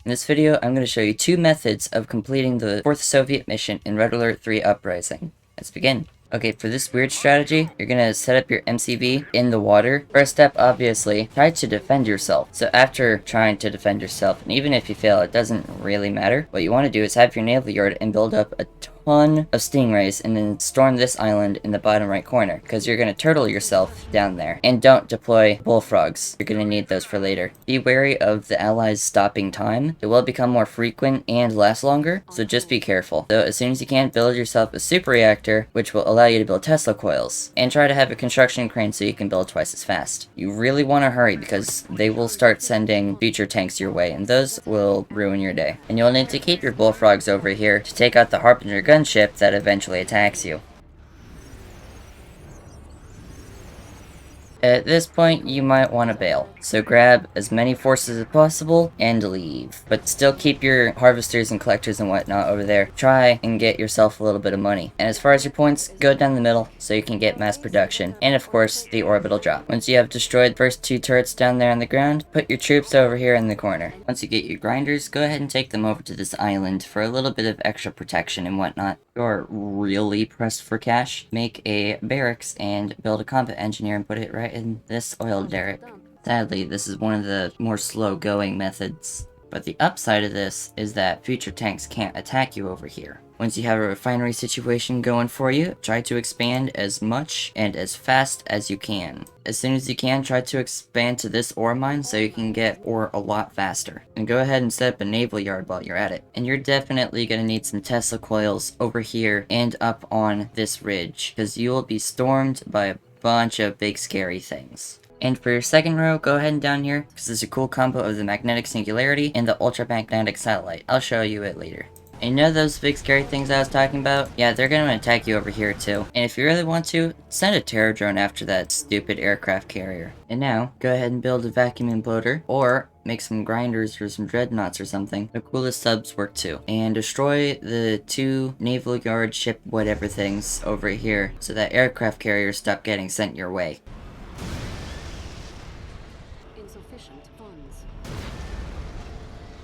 In this video, I'm going to show you two methods of completing the 4th Soviet mission in Red Alert 3 Uprising. Let's begin. Okay, for this weird strategy, you're going to set up your MCV in the water. First step, obviously, try to defend yourself. So after trying to defend yourself, and even if you fail, it doesn't really matter. What you want to do is have your naval yard and build up a ton of stingrays and then storm this island in the bottom right corner, because you're going to turtle yourself down there. And don't deploy bullfrogs. You're going to need those for later. Be wary of the allies stopping time. It will become more frequent and last longer, so just be careful. So as soon as you can, build yourself a super reactor, which will allow you to build Tesla coils, and try to have a construction crane so you can build twice as fast. You really want to hurry because they will start sending future tanks your way, and those will ruin your day. And you'll need to keep your bullfrogs over here to take out the Harbinger gunship that eventually attacks you. At this point, you might want to bail, so grab as many forces as possible and leave. But still keep your harvesters and collectors and whatnot over there. Try and get yourself a little bit of money. And as far as your points, go down the middle so you can get mass production. And of course, the orbital drop. Once you have destroyed the first 2 turrets down there on the ground, put your troops over here in the corner. Once you get your grinders, go ahead and take them over to this island for a little bit of extra protection and whatnot. If you're really pressed for cash, make a barracks and build a combat engineer and put it right in this oil derrick. Sadly, this is one of the more slow-going methods. But the upside of this is that future tanks can't attack you over here. Once you have a refinery situation going for you, try to expand as much and as fast as you can. As soon as you can, try to expand to this ore mine so you can get ore a lot faster. And go ahead and set up a naval yard while you're at it. And you're definitely going to need some Tesla coils over here and up on this ridge, because you will be stormed by a bunch of big scary things. And for your second row, go ahead and down here, because there's a cool combo of the magnetic singularity and the ultramagnetic satellite. I'll show you it later. And you know those big scary things I was talking about? Yeah, they're gonna attack you over here too. And if you really want to, send a terror drone after that stupid aircraft carrier. And now, go ahead and build a vacuum imploder, or make some grinders or some dreadnoughts or something. The coolest subs work too. And destroy the 2 naval yard ship whatever things over here, so that aircraft carriers stop getting sent your way.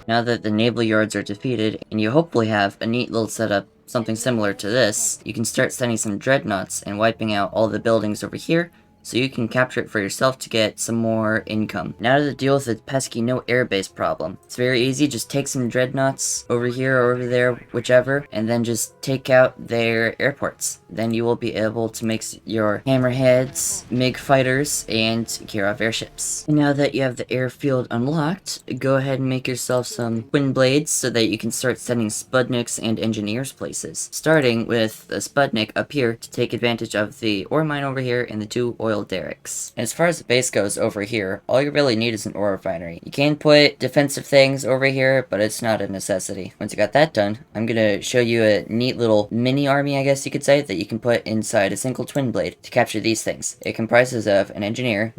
Now that the naval yards are defeated, and you hopefully have a neat little setup, something similar to this, you can start sending some dreadnoughts and wiping out all the buildings over here, so you can capture it for yourself to get some more income. Now to deal with the pesky no airbase problem. It's very easy, just take some dreadnoughts over here or over there, whichever, and then just take out their airports. Then you will be able to make your hammerheads, MiG fighters, and Kirov airships. And now that you have the airfield unlocked, go ahead and make yourself some twin blades so that you can start sending Sputniks and engineers places. Starting with the Sputnik up here to take advantage of the ore mine over here and the 2 oil derricks. And as far as the base goes over here, all you really need is an ore refinery. You can put defensive things over here, but it's not a necessity. Once you got that done, I'm gonna show you a neat little mini army, I guess you could say, that you can put inside a single twin blade to capture these things. It comprises of an engineer,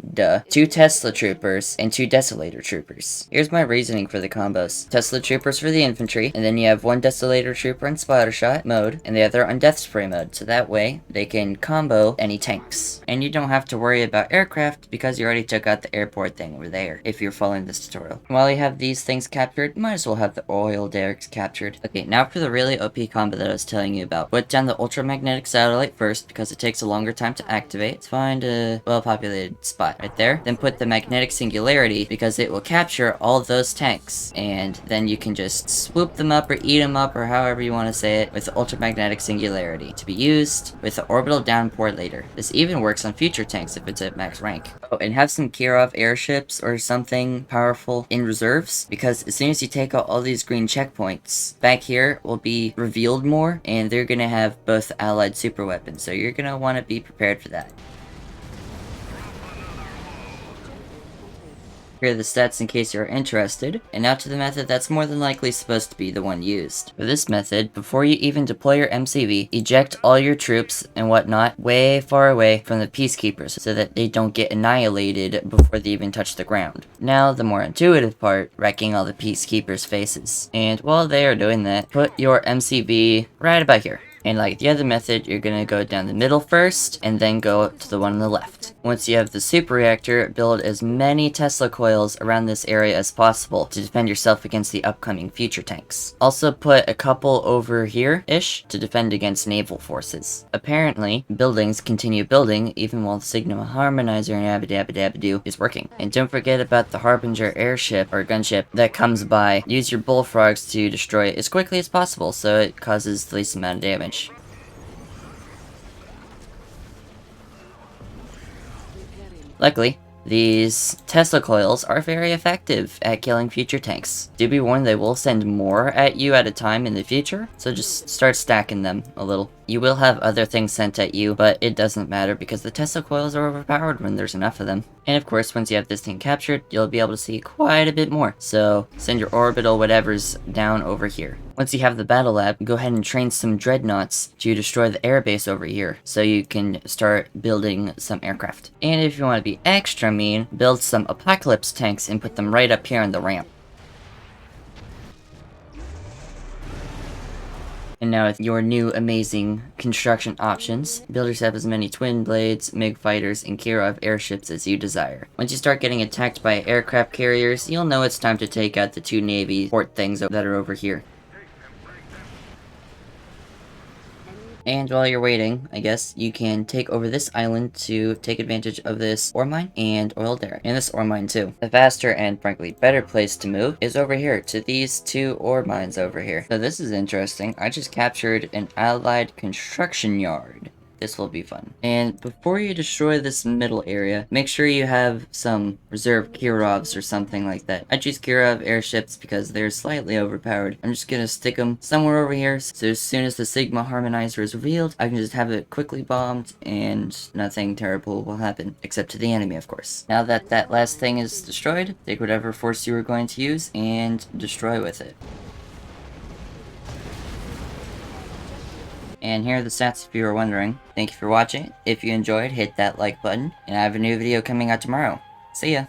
2 Tesla troopers, and 2 Desolator troopers. Here's my reasoning for the combos. Tesla troopers for the infantry, and then you have 1 Desolator trooper in splattershot mode, and the other on death spray mode, so that way they can combo any tanks. And you don't have to worry about aircraft because you already took out the airport thing over there if you're following this tutorial. While you have these things captured, you might as well have the oil derricks captured. Okay, now for the really OP combo that I was telling you about. Put down the ultramagnetic satellite first because it takes a longer time to activate. Let's find a well-populated spot right there. Then put the magnetic singularity because it will capture all those tanks, and then you can just swoop them up or eat them up or however you want to say it with the ultramagnetic singularity to be used with the orbital downpour later. This even works on future tanks if it's at max rank. Oh, and have some Kirov airships or something powerful in reserves, because as soon as you take out all these green checkpoints, back here will be revealed more, and they're gonna have both allied super weapons, so you're gonna want to be prepared for that. Here are the stats in case you're interested, and now to the method that's more than likely supposed to be the one used. For this method, before you even deploy your MCV, eject all your troops and whatnot way far away from the peacekeepers so that they don't get annihilated before they even touch the ground. Now, the more intuitive part, wrecking all the peacekeepers' faces. And while they are doing that, put your MCV right about here. And like the other method, you're gonna go down the middle first, and then go to the one on the left. Once you have the super reactor, build as many Tesla coils around this area as possible to defend yourself against the upcoming future tanks. Also put a couple over here-ish to defend against naval forces. Apparently, buildings continue building even while the Sigma Harmonizer and abadabadabadoo is working. And don't forget about the Harbinger airship or gunship that comes by. Use your bullfrogs to destroy it as quickly as possible so it causes the least amount of damage. Luckily, these Tesla coils are very effective at killing future tanks. Do be warned they will send more at you at a time in the future, so just start stacking them a little. You will have other things sent at you, but it doesn't matter because the Tesla coils are overpowered when there's enough of them. And of course, once you have this thing captured, you'll be able to see quite a bit more. So send your orbital whatevers down over here. Once you have the battle lab, go ahead and train some dreadnoughts to destroy the airbase over here, so you can start building some aircraft. And if you want to be extra mean, build some apocalypse tanks and put them right up here on the ramp. And now with your new amazing construction options, build yourself as many twin blades, MiG fighters, and Kirov airships as you desire. Once you start getting attacked by aircraft carriers, you'll know it's time to take out the two Navy port things that are over here. And while you're waiting, I guess, you can take over this island to take advantage of this ore mine and oil derrick. And this ore mine too. The faster and frankly better place to move is over here to these two ore mines over here. So this is interesting. I just captured an allied construction yard. This will be fun. And before you destroy this middle area, make sure you have some reserve Kirovs or something like that. I choose Kirov airships because they're slightly overpowered. I'm just gonna stick them somewhere over here, so as soon as the Sigma Harmonizer is revealed, I can just have it quickly bombed and nothing terrible will happen. Except to the enemy, of course. Now that that last thing is destroyed, take whatever force you were going to use and destroy with it. And here are the stats if you were wondering. Thank you for watching. If you enjoyed, hit that like button. And I have a new video coming out tomorrow. See ya!